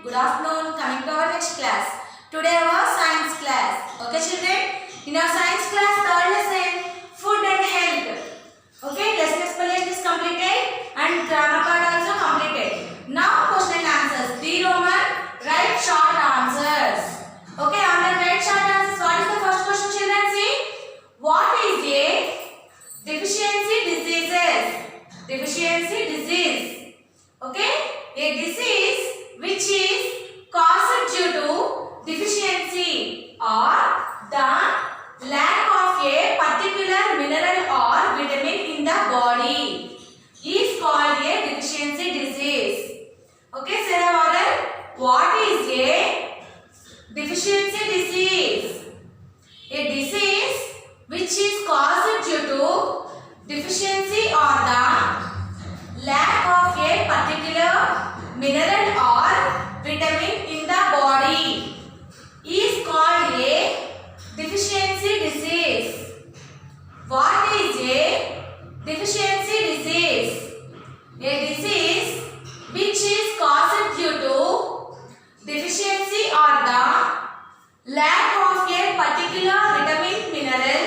Good afternoon. Coming to our next class. Today our science class. Okay children? In our science class, third lesson, food and health. Okay, lesson explanation is completed and grammar part also completed. Now question and answers. D Roman, write short answers. Okay, on the write short answers, what is the first question children? See, what is a deficiency diseases? Deficiency disease. Okay, a disease which is caused due to deficiency or the lack of a particular mineral or vitamin in the body is called a deficiency disease. Okay, Sarah Warren, what is a deficiency disease? A disease which is caused due to deficiency or the lack of a particular mineral or vitamin in the body is called a deficiency disease. What is a deficiency disease? A disease which is caused due to deficiency or the lack of a particular vitamin, mineral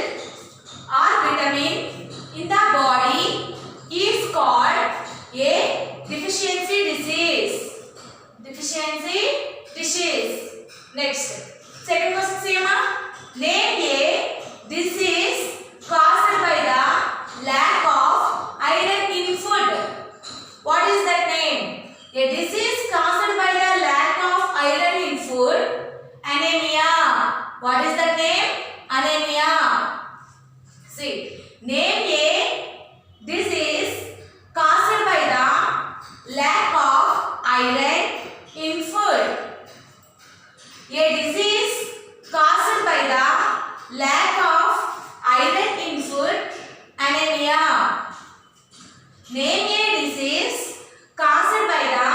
or vitamin in the body is called a deficiency disease. Deficiency disease. Next. Second question, Sima. Name a disease caused by the lack of iron in food. What is that name? A disease caused by the lack of iron in food. Anemia. What is that name? Anemia. See, name a disease caused by the lack of iron in food. A disease caused by the lack of iron in food. Anemia. Name a disease caused by the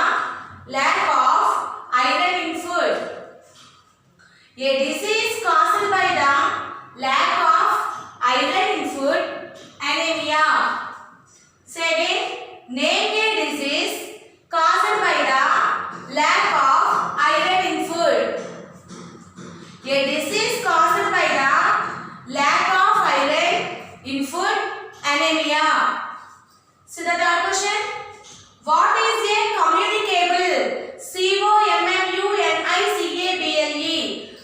lack of iron in food. A disease caused by the lack of iron in food. Anemia. Second, name a disease caused by the lack of iron in food. A disease caused by the lack of iron in food. Anemia. See the third question. What is a communicable? C-O-M-M-U-N-I-C-A-B-L-E.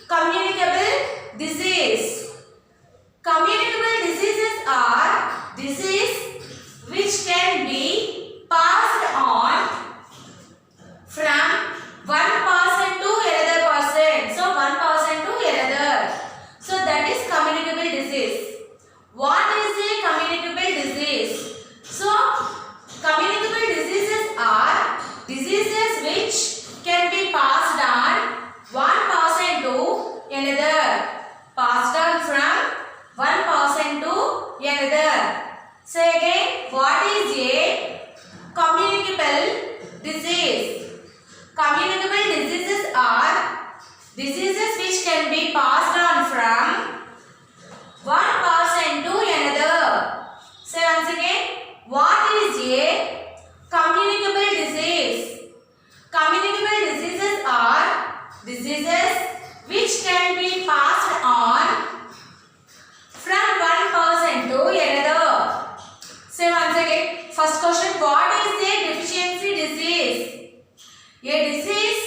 Communicable disease. Communicable diseases are disease which can be passed on from one person to another person. So one person to another. So that is communicable disease. What is a communicable disease? So communicable diseases are diseases which can be passed on one person to another. Passed on from one person to another. Say again, what is a communicable disease? Communicable diseases are diseases which can be passed on from one person to another. Say once again, what is a communicable disease? Communicable diseases are diseases which can be passed on from one person to another. Say once again, first question, what is a deficiency disease? A disease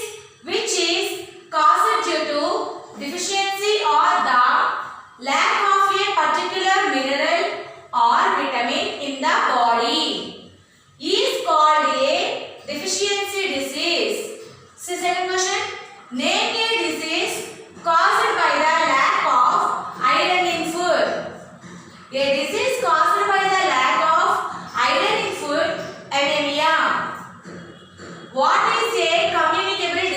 which is caused due to deficiency or the lack of a particular mineral or vitamin in the body is called a deficiency disease. See second question, name a disease caused by the lack of iron in food. A disease caused by the lack of iron in food. Anemia. What is a communicable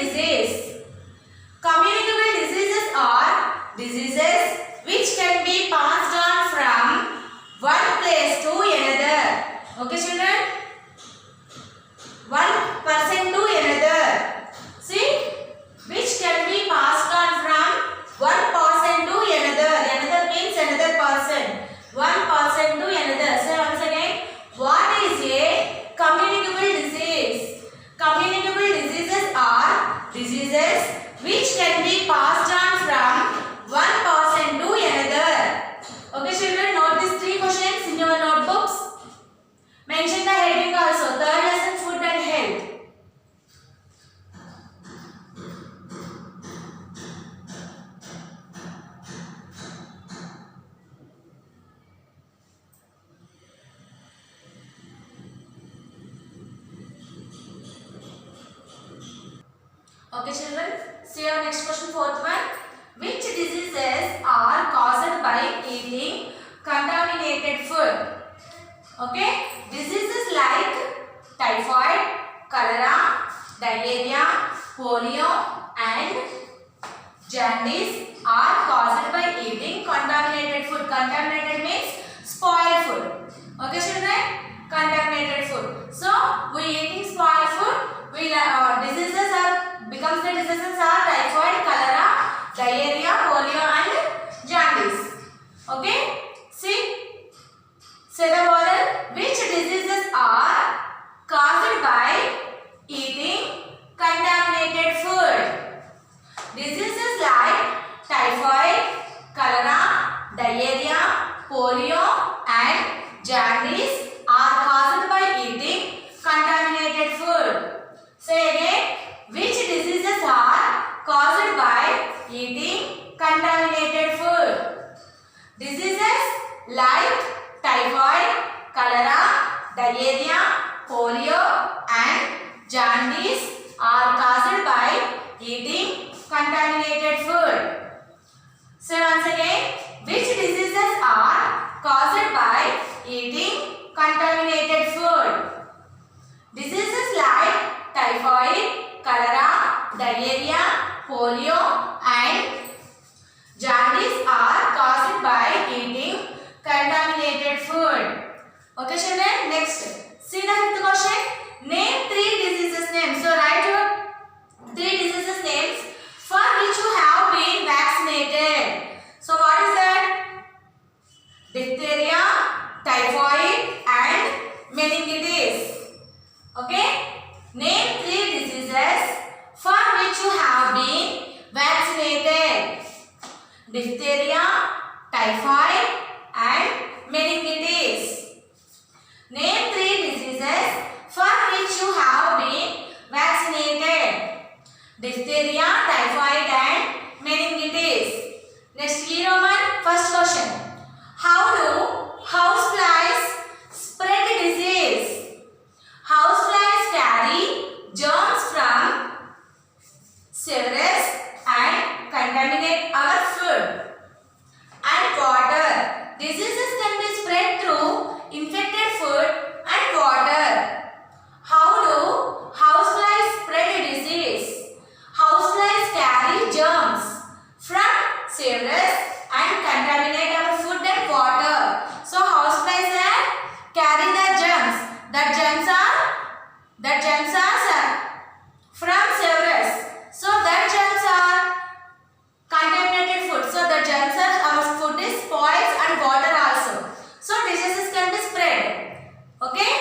which can be passed on from one person to another. Okay children, note these 3 questions in your notebooks. Mention the heading also. Third lesson, food and health. Okay children, see our next question, fourth one. Which diseases are caused by eating contaminated food? Okay, diseases like typhoid, cholera, diarrhea, polio and jaundice are caused by eating contaminated food. Contaminated means spoiled food. Okay children, contaminated food. So we eating spoiled food, diseases are becomes the diseases are typhoid, cholera, diarrhea, polio and jaundice. Okay, see the model. Which diseases are caused by eating contaminated food? Diseases like typhoid, cholera, diarrhea, polio and jaundice are caused by eating contaminated food. Say again, which diseases are caused by eating contaminated food? Diseases like typhoid, cholera, diarrhea, polio and jaundice are caused by eating contaminated food. So once again, which diseases are caused by eating contaminated food? Diseases like typhoid, cholera, diarrhea, polio and jaundice are caused by eating contaminated food. Okay children, next see the fifth question. Name 3 diseases names. So write your 3 diseases names for which you have been vaccinated. So what is that? Diphtheria, typhoid and meningitis. Okay, name 3 diseases for which you have been vaccinated. Diphtheria, typhoid and meningitis. Name 3 diseases for which you have been vaccinated. Diphtheria, typhoid and meningitis. Next, key Roman, first question. How do houseflies spread disease? Houseflies carry germs from sewerage and contaminate our food and water. Diseases can be spread through infected food and water. How do houseflies spread disease? Houseflies carry germs from sewerage and contaminate our food and water. So houseflies carry the germs. The germs are from sewerage. So that germs are contaminated food. So the germs are our food is spoils and water also. So diseases can be spread. Okay.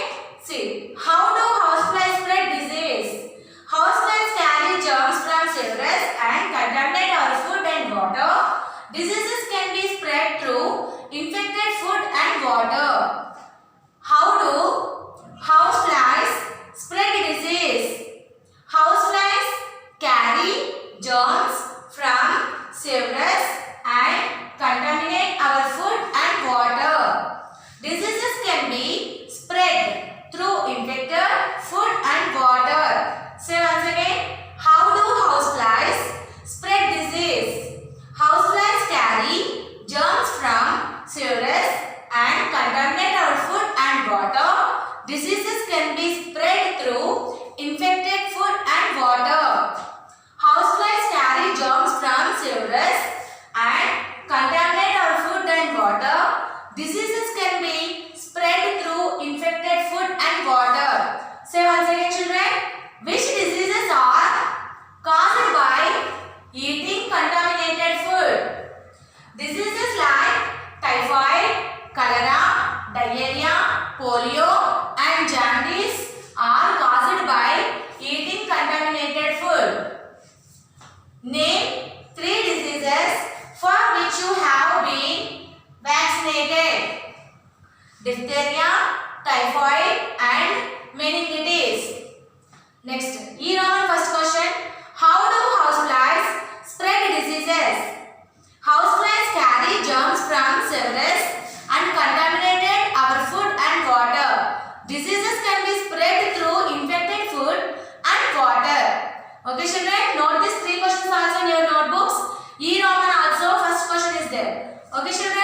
See how do houseflies spread disease? Houseflies carry germs from sewerage and contaminate our food and water. Diseases can be spread through infected food and water. How do houseflies spread disease? Houseflies carry germs from sewerage and contaminate our food and water. Diseases can be spread through infected food and water. Say once again, how do houseflies spread disease? Houseflies carry germs from sewerage and contaminate our food and water. Diseases can be spread through infected food and water. Houseflies carry germs from sewerage and contaminate our food and water. Diseases can be spread through infected food and water. Say once again children, which diseases are caused by eating contaminated food? Diseases like typhoid, cholera, diarrhea, polio and jaundice are caused by eating contaminated food. Name 3 diseases for which you have been vaccinated. Diphtheria, typhoid and meningitis. Next, E-Roman first question. How do houseflies spread diseases? Houseflies carry germs from severus and contaminated our food and water. Diseases can be spread through infected food and water. Okay children, note these 3 questions also in your notebooks. E-Roman also first question is there. Okay children.